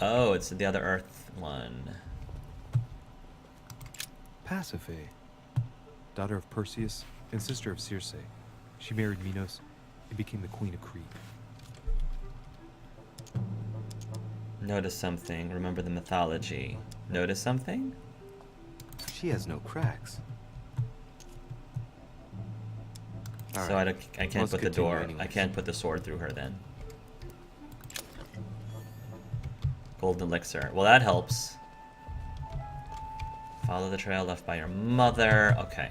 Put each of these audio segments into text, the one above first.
Oh, it's the other Earth one. Pasiphae, daughter of Perseus and sister of Circe. She married Minos and became the queen of Crete. Notice something. Remember the mythology. Notice something? She has no cracks. All So right, I can't let's put the continue door. I anyways. can't put the sword through her then. Golden elixir. Well, that helps. Follow the trail left by your mother. Okay.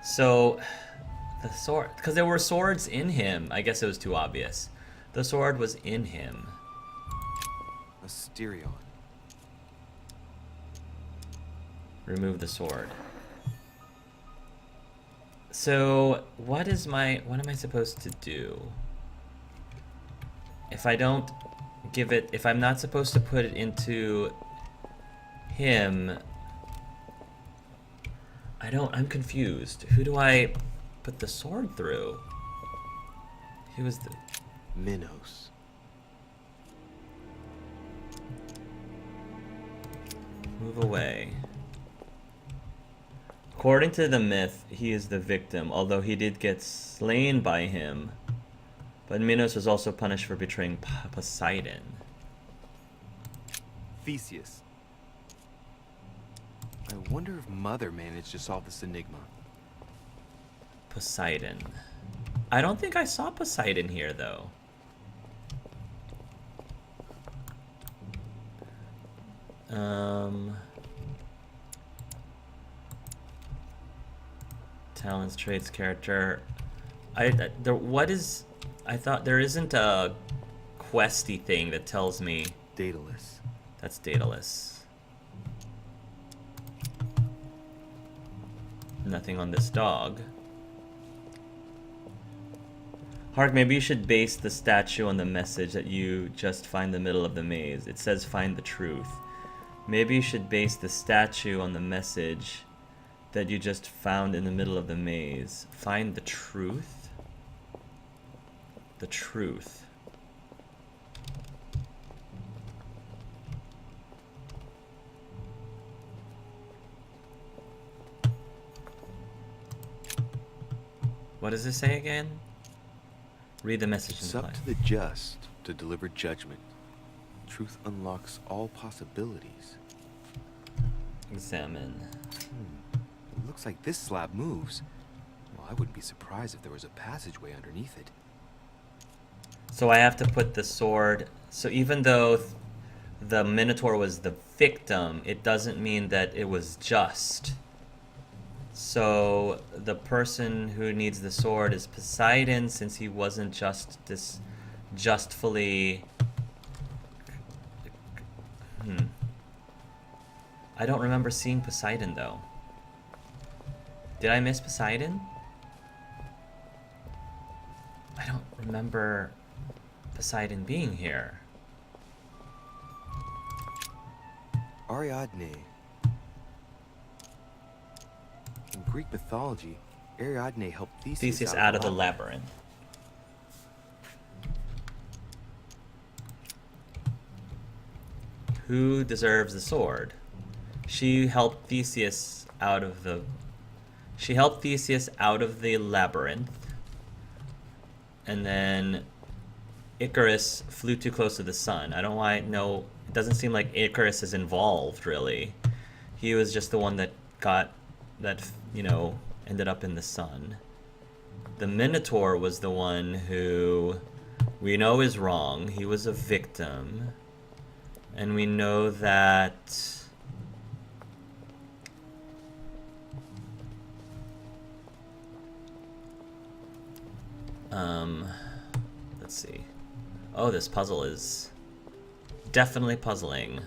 So, the sword... Because there were swords in him. I guess it was too obvious. The sword was in him. Asterion. Remove the sword. So, what am I supposed to do? If I don't give it... If I'm not supposed to put it into him... I'm confused. Who do I put the sword through? He was the... Minos. Move away. According to the myth, he is the victim, although he did get slain by him. But Minos was also punished for betraying Poseidon. Theseus. I wonder if Mother managed to solve this enigma. Poseidon. I don't think I saw Poseidon here, though. Talents, traits, character. I thought there isn't a questy thing that tells me. Daedalus. That's Daedalus. Nothing on this dog. Hark, maybe you should base the statue on the message that you just find the middle of the maze. It says find the truth. Maybe you should base the statue on the message that you just found in the middle of the maze. Find the truth? The truth. What does this say again? Read the message in It's the up flag. to the just to deliver judgment. Truth unlocks all possibilities. Examine. It looks like this slab moves. Well, I wouldn't be surprised if there was a passageway underneath it. So I have to put the sword... So even though the Minotaur was the victim, it doesn't mean that it was just. So the person who needs the sword is Poseidon, since he wasn't justfully... I don't remember seeing Poseidon, though. Did I miss Poseidon? I don't remember Poseidon being here. Ariadne. In Greek mythology, Ariadne helped Theseus out of the labyrinth. Who deserves the sword? She helped Theseus out of the... She helped Theseus out of the labyrinth. And then Icarus flew too close to the sun. I don't know. It doesn't seem like Icarus is involved, really. He was just the one that ended up in the sun. The Minotaur was the one who we know is wrong. He was a victim. And we know that... let's see. Oh, this puzzle is definitely puzzling.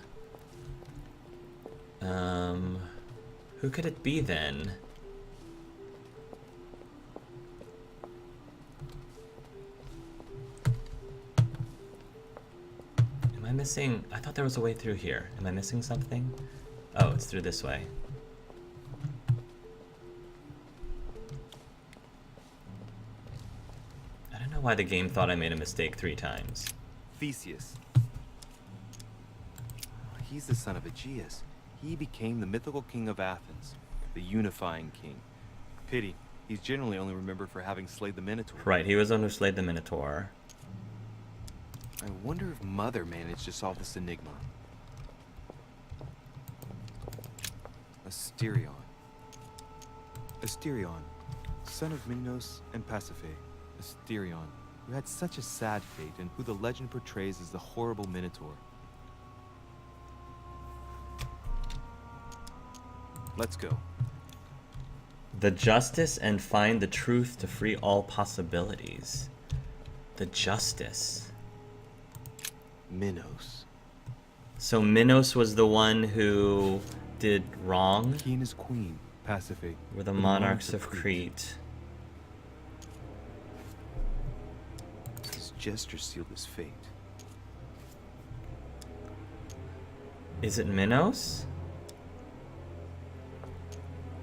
Who could it be then? Am I missing? I thought there was a way through here. Am I missing something? Oh, it's through this way. I don't know why the game thought I made a mistake 3 times. Theseus. he's the son of Aegeus. He became the mythical king of Athens, the unifying king. Pity, he's generally only remembered for having slayed the Minotaur. Right, he was the one who slayed the Minotaur. I wonder if Mother managed to solve this enigma. Asterion. Asterion, son of Minos and Pasiphae. Asterion, who had such a sad fate and who the legend portrays as the horrible Minotaur. Let's go. The justice and find the truth to free all possibilities. The justice. Minos. So Minos was the one who did wrong? He and his queen, Pasiphae, Were the monarchs of Crete. His gesture sealed his fate. Is it Minos?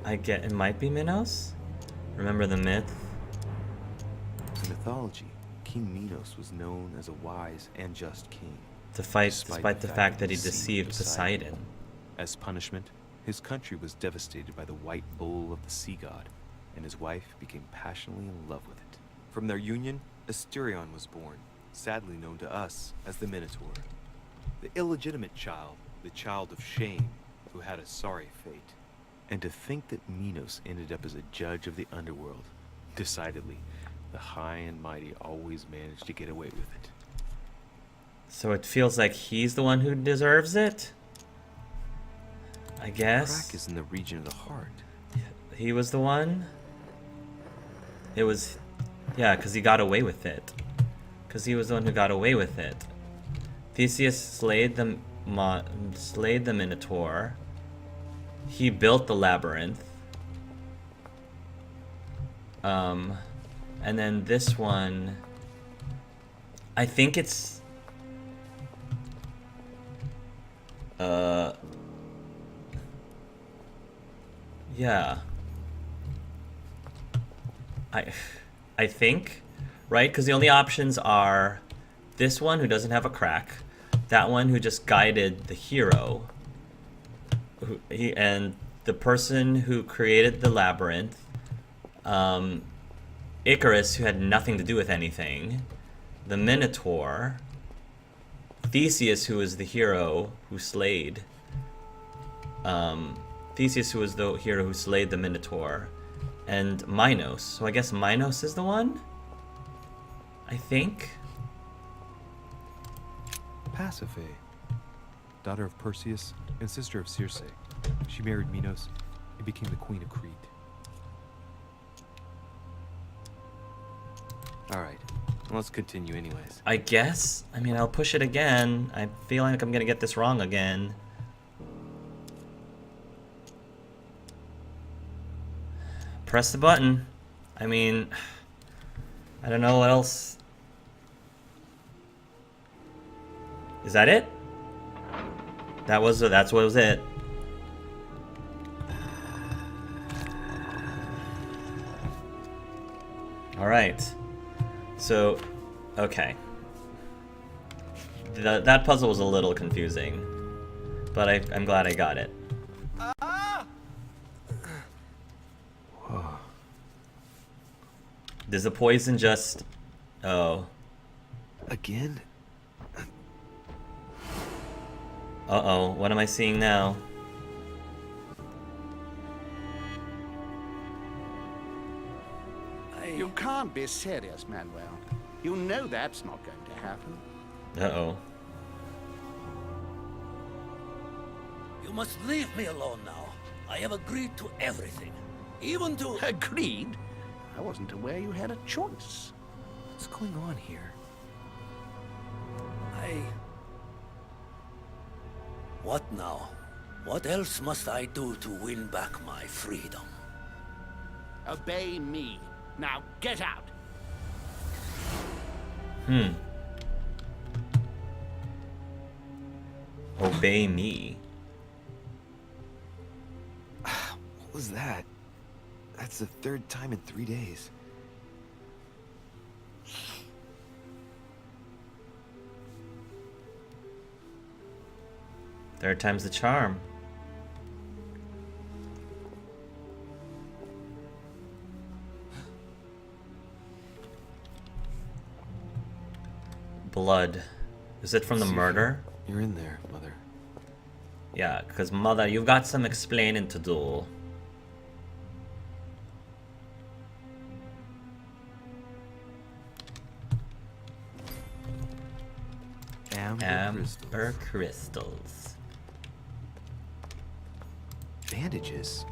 It might be Minos? Remember the myth? In mythology, King Minos was known as a wise and just king. To fight despite the fact that he deceived Poseidon. As punishment, his country was devastated by the white bull of the sea god, and his wife became passionately in love with it. From their union, Asterion was born, sadly known to us as the Minotaur. The illegitimate child, the child of shame, who had a sorry fate. And to think that Minos ended up as a judge of the underworld. Decidedly, the high and mighty always managed to get away with it. So it feels like he's the one who deserves it? I guess. The crack is in the region of the heart. He was the one? It was... Yeah, because he got away with it. Because he was the one who got away with it. Theseus slayed the Minotaur. He built the labyrinth. And then this one... I think it's... Yeah. I think, right? Because the only options are this one who doesn't have a crack, that one who just guided the hero, and the person who created the labyrinth, Icarus, who had nothing to do with anything, the Minotaur, Theseus, who was the hero who slayed, Theseus, who was the hero who slayed the Minotaur, and Minos. So I guess Minos is the one? I think. Pasiphae, daughter of Perseus and sister of Circe. She married Minos and became the queen of Crete. Alright, let's continue anyways. I guess. I mean, I'll push it again. I feel like I'm gonna get this wrong again. Press the button. I mean, I don't know what else. Is that it? That's what was it. All right. So, okay. That puzzle was a little confusing, but I'm glad I got it. Does the poison just... Oh. Again? Uh-oh, what am I seeing now? You can't be serious, Manuel. You know that's not going to happen. Uh-oh. You must leave me alone now. I have agreed to everything. Even to... Agreed? I wasn't aware you had a choice. What's going on here? What now? What else must I do to win back my freedom? Obey me. Now get out. Obey me. What was that? That's the third time in 3 days. Third time's the charm. Blood. Is it from the See, murder? You're in there, Mother. Yeah, because Mother, you've got some explaining to do. Amber crystals. Bandages?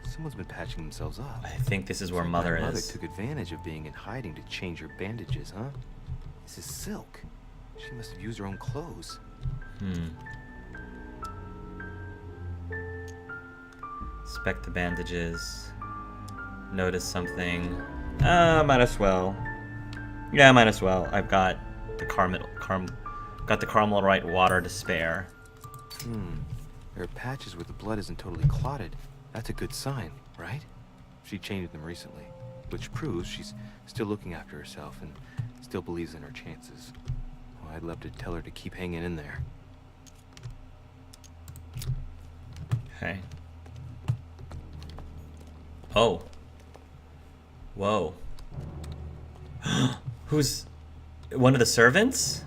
Someone's been patching themselves up. I think this is where Like Mother my mother is. took advantage of being in hiding to change her bandages, huh? This is silk. She must have used her own clothes. Inspect the bandages. Notice something. Might as well. Yeah, might as well. I've got the caramel right water to spare. There are patches where the blood isn't totally clotted. That's a good sign, right? She changed them recently, which proves she's still looking after herself and still believes in her chances. Oh, I'd love to tell her to keep hanging in there. Okay. Oh. Whoa. Who's one of the servants?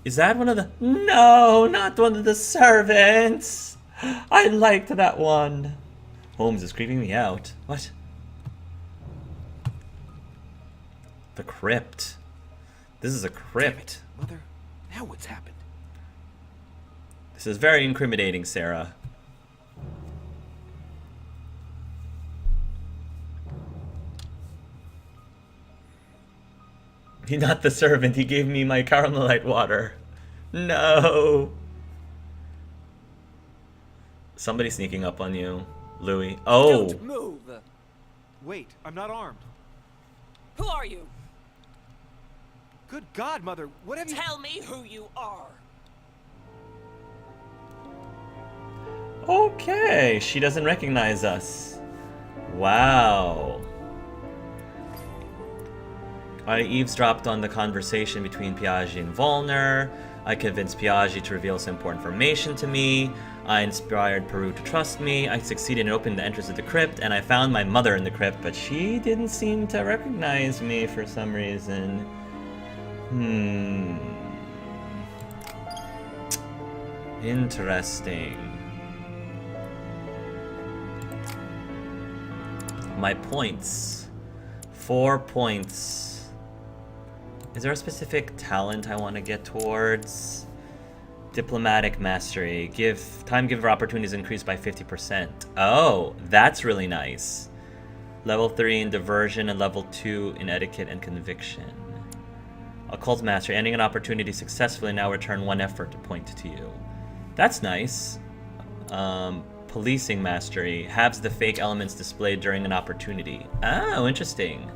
Is that one of the... No, not one of the servants. I liked that one. Holmes is creeping me out. What? The crypt. This is a crypt. Mother, now what's happened? This is very incriminating, Sarah. He's not the servant. He gave me my caramelite water. No. Somebody sneaking up on you, Louis. Oh. Don't move! Wait, I'm not armed. Who are you? Good God, Mother, what have you... Tell me who you are! Okay, she doesn't recognize us. Wow. I eavesdropped on the conversation between Piaggi and Volner. I convinced Piaggi to reveal some important information to me. I inspired Peru to trust me. I succeeded in opening the entrance of the crypt, and I found my mother in the crypt, but she didn't seem to recognize me for some reason. Interesting. My points. 4 points. Is there a specific talent I want to get towards? Diplomatic mastery. Time giver opportunities increased by 50%. Oh, that's really nice. Level 3 in diversion and level 2 in etiquette and conviction. Occult mastery. Ending an opportunity successfully now return 1 effort point to you. That's nice. Policing mastery. Halves the fake elements displayed during an opportunity. Oh, interesting.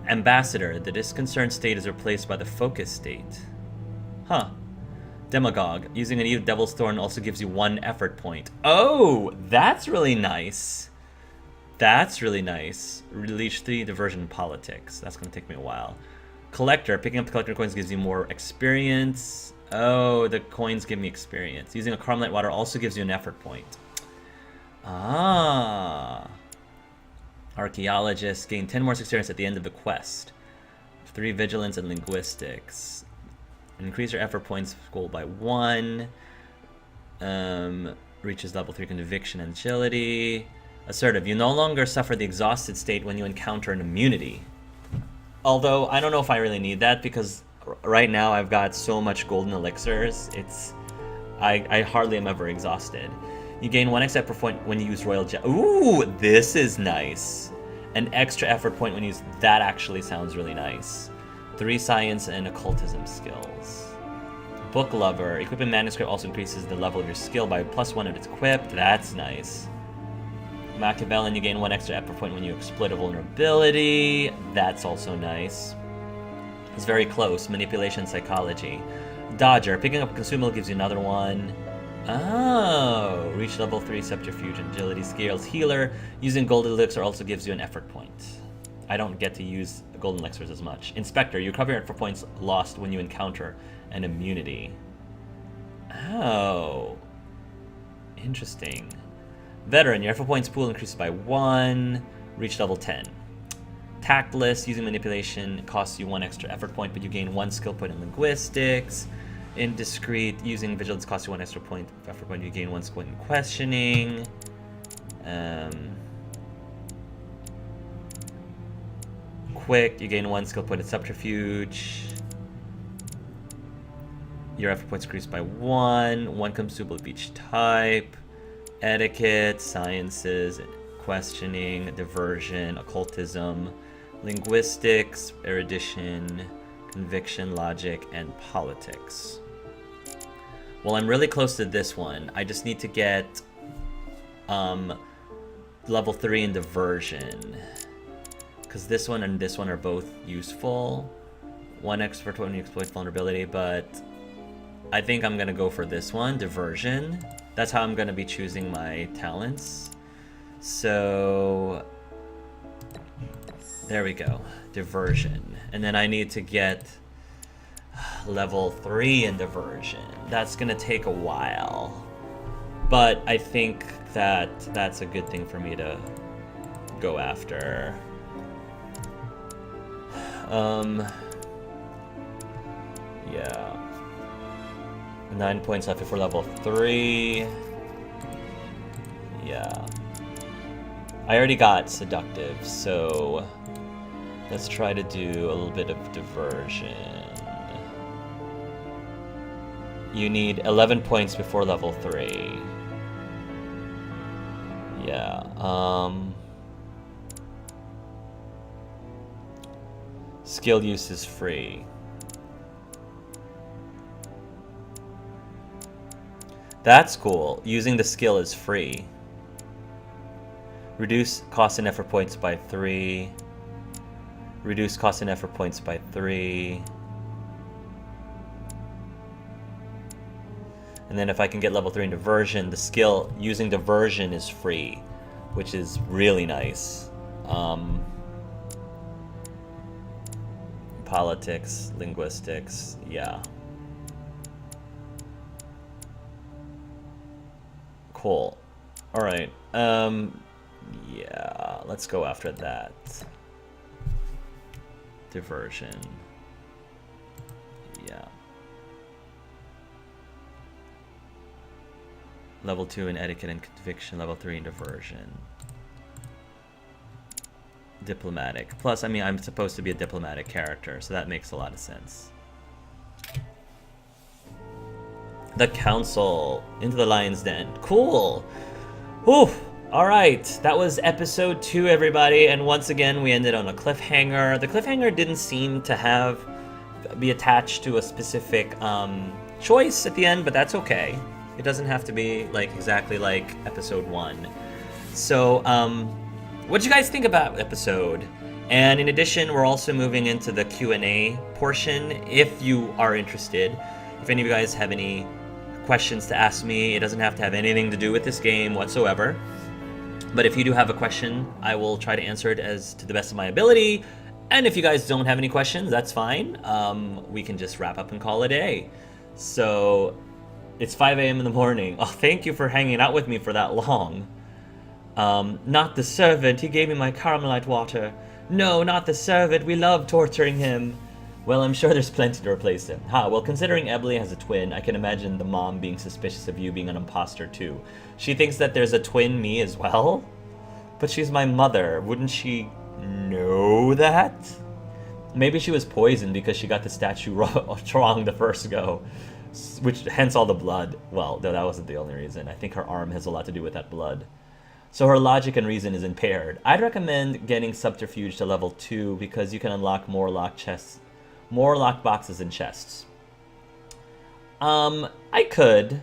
Ambassador. The disconcerned state is replaced by the focus state. Huh. Demagogue. Using an Eve Devil's Thorn also gives you 1 effort point. Oh, that's really nice. That's really nice. Release 3 diversion politics. That's going to take me a while. Collector. Picking up the collector coins gives you more experience. Oh, the coins give me experience. Using a Carmelite water also gives you an effort point. Ah. Archaeologist. Gain 10 more experience at the end of the quest. 3 vigilance and linguistics. Increase your effort points goal by 1. Reaches level 3 conviction and agility. Assertive. You no longer suffer the exhausted state when you encounter an immunity. Although, I don't know if I really need that, because right now I've got so much golden elixirs, I hardly am ever exhausted. You gain 1 extra effort point when you use Royal Gem. Ooh, this is nice. An extra effort point when you use... That actually sounds really nice. 3 science and occultism skills. Book Lover. Equipping manuscript also increases the level of your skill by +1 if it's equipped. That's nice. Machiavellian, you gain 1 extra effort point when you exploit a vulnerability. That's also nice. It's very close. Manipulation, psychology. Dodger. Picking up a consumable gives you another 1. Oh, reach level 3 subterfuge, agility, skills, healer. Using golden elixir also gives you an effort point. I don't get to use golden elixirs as much. Inspector, you recover your effort points lost when you encounter an immunity. Oh. Interesting. Veteran, your effort points pool increases by 1. Reach level 10. Tactless, using manipulation costs you 1 extra effort point, but you gain 1 skill point in linguistics. Indiscreet, using vigilance costs you 1 extra point effort point, you gain 1 skill point in questioning. Quick, you gain 1 skill point in subterfuge. Your effort points increase by 1. 1 consumable of each type. Etiquette, sciences, questioning, diversion, occultism, linguistics, erudition, conviction, logic, and politics. Well, I'm really close to this one. I just need to get level 3 in diversion. Because this one and this one are both useful. 1 expert when you exploit vulnerability, but I think I'm gonna go for this one, diversion. That's how I'm gonna be choosing my talents. So there we go, diversion. And then I need to get level 3 in diversion. That's gonna take a while, but I think that that's a good thing for me to go after. Yeah. 9 points left before level 3. Yeah. I already got seductive, so let's try to do a little bit of diversion. You need 11 points before level 3. Yeah. Skill use is free. That's cool. Using the skill is free. Reduce cost and effort points by 3. Reduce cost and effort points by 3. And then if I can get level 3 in diversion, the skill using diversion is free, which is really nice. Politics, linguistics, yeah. Cool. All right. Yeah, let's go after that. Diversion. Yeah. Level 2 in etiquette and conviction, level 3 in diversion. Diplomatic. Plus, I mean, I'm supposed to be a diplomatic character, so that makes a lot of sense. The Council. Into the Lion's Den. Cool. Whew. Alright. That was episode 2, everybody. And once again, we ended on a cliffhanger. The cliffhanger didn't seem to be attached to a specific choice at the end, but that's okay. It doesn't have to be like exactly like episode 1. So, what did you guys think about episode? And in addition, we're also moving into the Q&A portion. If you are interested, if any of you guys have any questions to ask me, it doesn't have to have anything to do with this game whatsoever. But if you do have a question, I will try to answer it as to the best of my ability. And if you guys don't have any questions, that's fine. We can just wrap up and call it a day. So it's 5 a.m. in the morning. Oh, thank you for hanging out with me for that long. Not the servant. He gave me my caramelite water. No, not the servant. We love torturing him. Well, I'm sure there's plenty to replace him. Well, considering Ebony has a twin, I can imagine the mom being suspicious of you being an imposter too. She thinks that there's a twin me as well? But she's my mother. Wouldn't she know that? Maybe she was poisoned because she got the statue wrong the first go. Which, hence all the blood. Well, though that wasn't the only reason. I think her arm has a lot to do with that blood. So her logic and reason is impaired. I'd recommend getting Subterfuge to level 2 because you can unlock more locked boxes and chests. I could.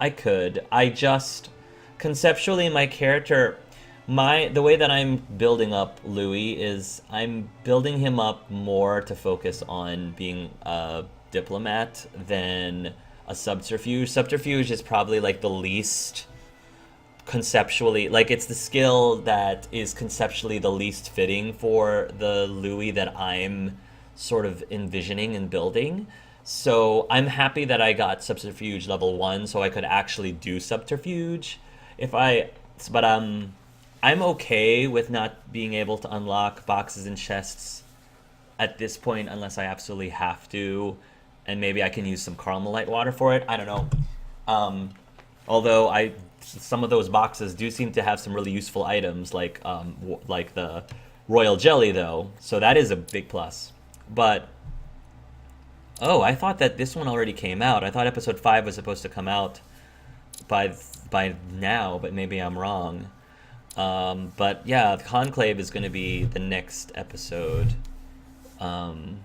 I just, conceptually, my character, the way that I'm building up Louis is I'm building him up more to focus on being a diplomat than a subterfuge. Subterfuge is probably like the least conceptually, like it's the skill that is conceptually the least fitting for the Louis that I'm sort of envisioning and building. So I'm happy that I got Subterfuge level 1 so I could actually do Subterfuge. If I but I'm okay with not being able to unlock boxes and chests at this point unless I absolutely have to, and maybe I can use some Carmelite water for it. I don't know. Although some of those boxes do seem to have some really useful items like the royal jelly though, so that is a big plus. But oh, I thought that this one already came out. I thought episode 5 was supposed to come out by now, but maybe I'm wrong. But yeah, the Conclave is going to be the next episode. Also,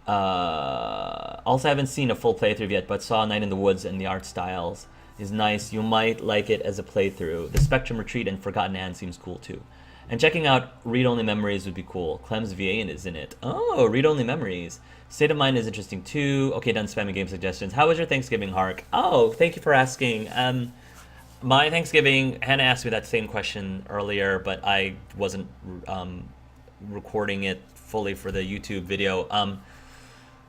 I haven't seen a full playthrough yet, but saw Night in the Woods and the art styles is nice. You might like it as a playthrough. The Spectrum Retreat and Forgotten Anne seems cool too. And checking out Read Only Memories would be cool. Clem's VA is in it. Oh, Read Only Memories. State of Mind is interesting too. Okay, done spamming game suggestions. How was your Thanksgiving, Hark? Oh, thank you for asking. My Thanksgiving, Hannah asked me that same question earlier, but I wasn't recording it fully for the YouTube video.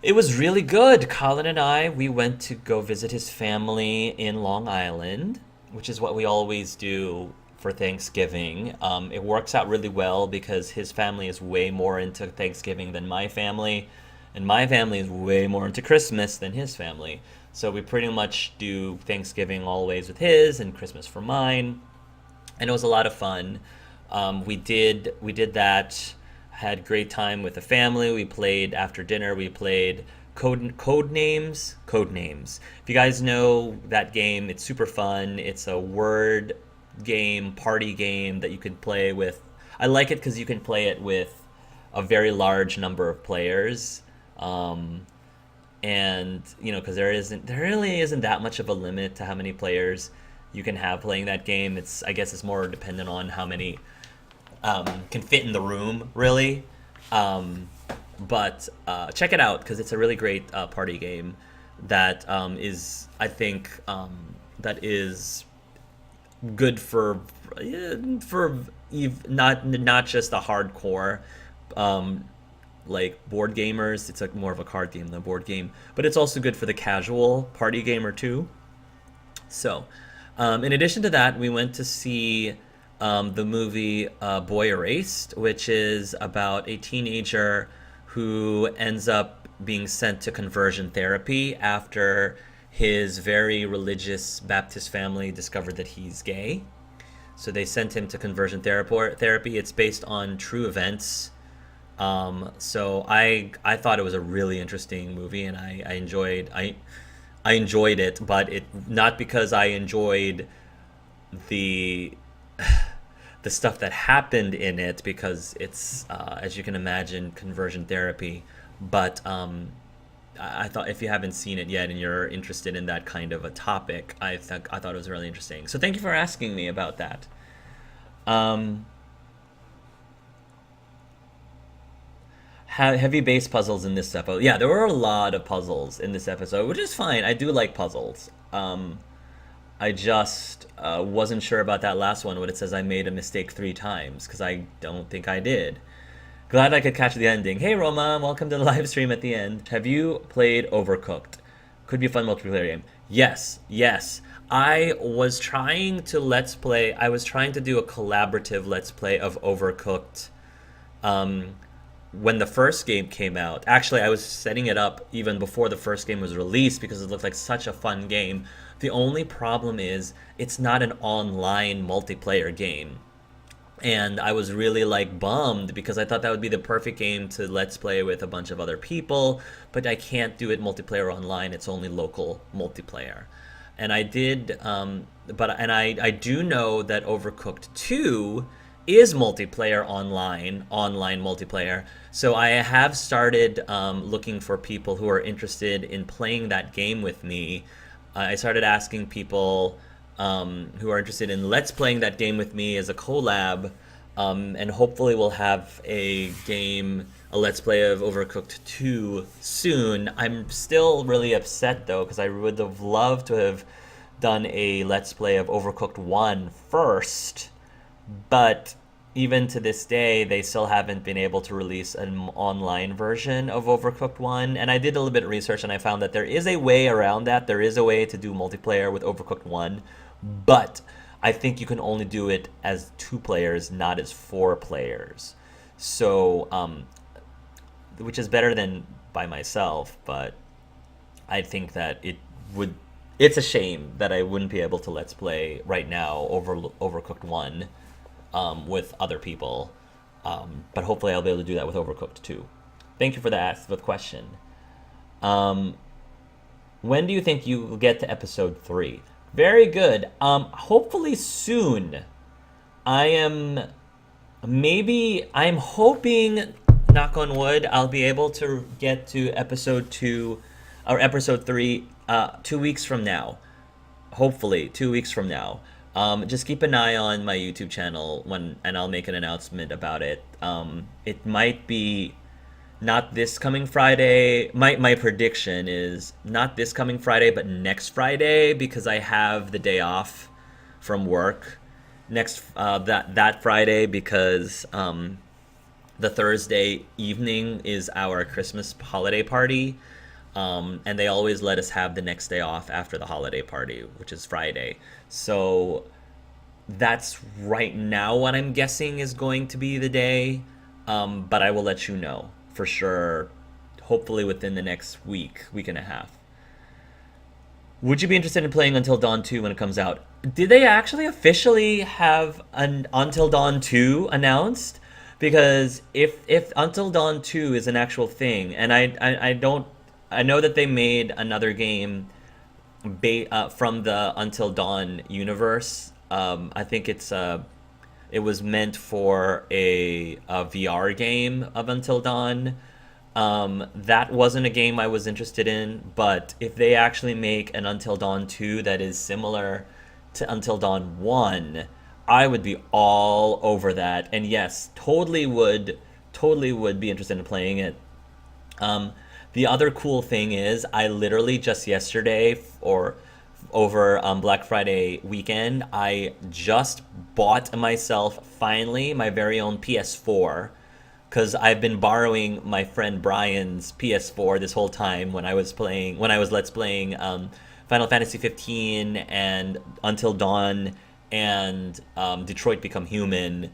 It was really good. Colin and I, we went to go visit his family in Long Island, which is what we always do for Thanksgiving. It works out really well because his family is way more into Thanksgiving than my family, and my family is way more into Christmas than his family. So we pretty much do Thanksgiving always with his and Christmas for mine, and it was a lot of fun. We did that. Had great time with the family. We played after dinner. We played code names. If you guys know that game, it's super fun. It's a word game, party game that you can play with. I like it because you can play it with a very large number of players, and because there really isn't that much of a limit to how many players you can have playing that game. I guess it's more dependent on how many can fit in the room, really. But check it out because it's a really great party game that is, I think, that is good for not just the hardcore like board gamers. It's like more of a card game than a board game, but it's also good for the casual party gamer too. So, in addition to that, we went to see the movie Boy Erased, which is about a teenager who ends up being sent to conversion therapy after his very religious Baptist family discovered that he's gay. So they sent him to conversion therapy. It's based on true events. So I thought it was a really interesting movie, and I enjoyed it, but it not because I enjoyed the stuff that happened in it, because it's as you can imagine, conversion therapy. But I thought if you haven't seen it yet and you're interested in that kind of a topic, I thought it was really interesting. So thank you for asking me about that. Heavy base puzzles in this episode. Yeah, there were a lot of puzzles in this episode, which is fine. I do like puzzles. I just wasn't sure about that last one when it says I made a mistake 3 times, because I don't think I did. Glad I could catch the ending. Hey Roma, welcome to the live stream at the end. Have you played Overcooked? Could be a fun multiplayer game. Yes. I was trying to do a collaborative let's play of Overcooked when the first game came out. Actually, I was setting it up even before the first game was released because it looked like such a fun game. The only problem is it's not an online multiplayer game. And I was really bummed because I thought that would be the perfect game to let's play with a bunch of other people, but I can't do it multiplayer online. It's only local multiplayer. And I did, I do know that Overcooked 2 is multiplayer online multiplayer. So I have started looking for people who are interested in playing that game with me. I started asking people who are interested in let's playing that game with me as a collab, and hopefully we'll have a let's play of Overcooked 2 soon. I'm still really upset though, because I would have loved to have done a let's play of Overcooked 1 first, but even to this day, they still haven't been able to release an online version of Overcooked 1. And I did a little bit of research and I found that there is a way around that. There is a way to do multiplayer with Overcooked 1, but I think you can only do it as 2 players, not as 4 players. So, which is better than by myself, but I think that it's a shame that I wouldn't be able to Let's Play right now Overcooked 1 with other people. But hopefully I'll be able to do that with Overcooked 2. Thank you for the question. When do you think you will get to episode 3? Very good. Hopefully soon. I'm hoping, knock on wood, I'll be able to get to episode 2 or episode 3 2 weeks from now. Hopefully 2 weeks from now. Just keep an eye on my YouTube channel and I'll make an announcement about it. It might be not this coming Friday. My prediction is not this coming Friday, but next Friday, because I have the day off from work that Friday, because the Thursday evening is our Christmas holiday party. And they always let us have the next day off after the holiday party, which is Friday. So that's right now what I'm guessing is going to be the day. But I will let you know for sure, hopefully within the next week and a half. Would you be interested in playing Until Dawn 2 when it comes out? Did they actually officially have an Until Dawn 2 announced? Because if Until Dawn 2 is an actual thing, and I know that they made another game from the Until Dawn universe. I think it was meant for a VR game of Until Dawn. That wasn't a game I was interested in, but if they actually make an Until Dawn 2 that is similar to Until Dawn 1, I would be all over that. And yes, totally would be interested in playing it. The other cool thing is, I literally just yesterday, or over Black Friday weekend, I just bought myself, finally, my very own PS4. Because I've been borrowing my friend Brian's PS4 this whole time when I was Let's Playing Final Fantasy 15 and Until Dawn and Detroit Become Human.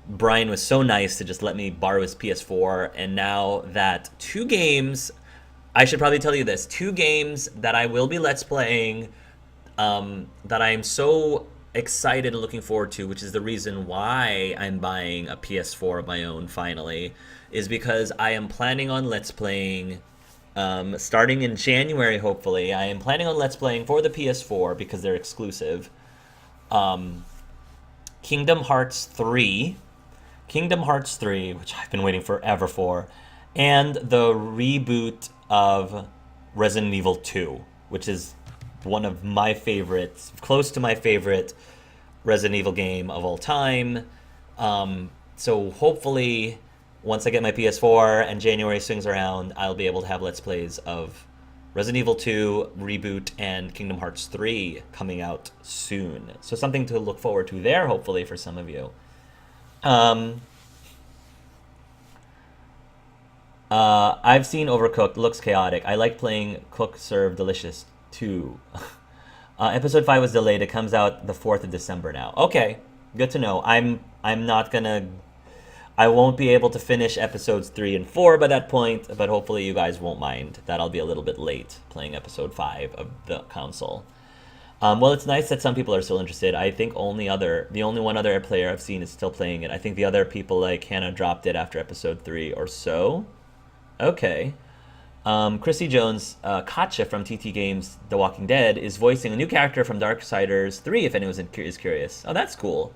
Brian was so nice to just let me borrow his PS4, and now that 2 games... I should probably tell you this. 2 games that I will be Let's Playing, that I am so excited and looking forward to, which is the reason why I'm buying a PS4 of my own finally, is because I am planning on Let's Playing, starting in January hopefully, I am planning on Let's Playing for the PS4, because they're exclusive, Kingdom Hearts 3, which I've been waiting forever for, and the reboot of Resident Evil 2, which is one of my favorites, close to my favorite Resident Evil game of all time. So hopefully, once I get my PS4 and January swings around, I'll be able to have Let's Plays of Resident Evil 2 reboot and Kingdom Hearts 3 coming out soon. So something to look forward to there, hopefully, for some of you. I've seen Overcooked. Looks chaotic. I like playing Cook Serve Delicious too. Episode 5 was delayed. It comes out the 4th of December now. Okay, good to know. I won't be able to finish episodes 3 and 4 by that point, but hopefully you guys won't mind that I'll be a little bit late playing episode 5 of the console. Well, it's nice that some people are still interested. I think the only one other player I've seen is still playing it. I think the other people, like Hannah, dropped it after episode 3 or so. Okay. Chrissy Jones, Katja from TT Games The Walking Dead, is voicing a new character from Darksiders 3, if anyone is curious. Oh, that's cool.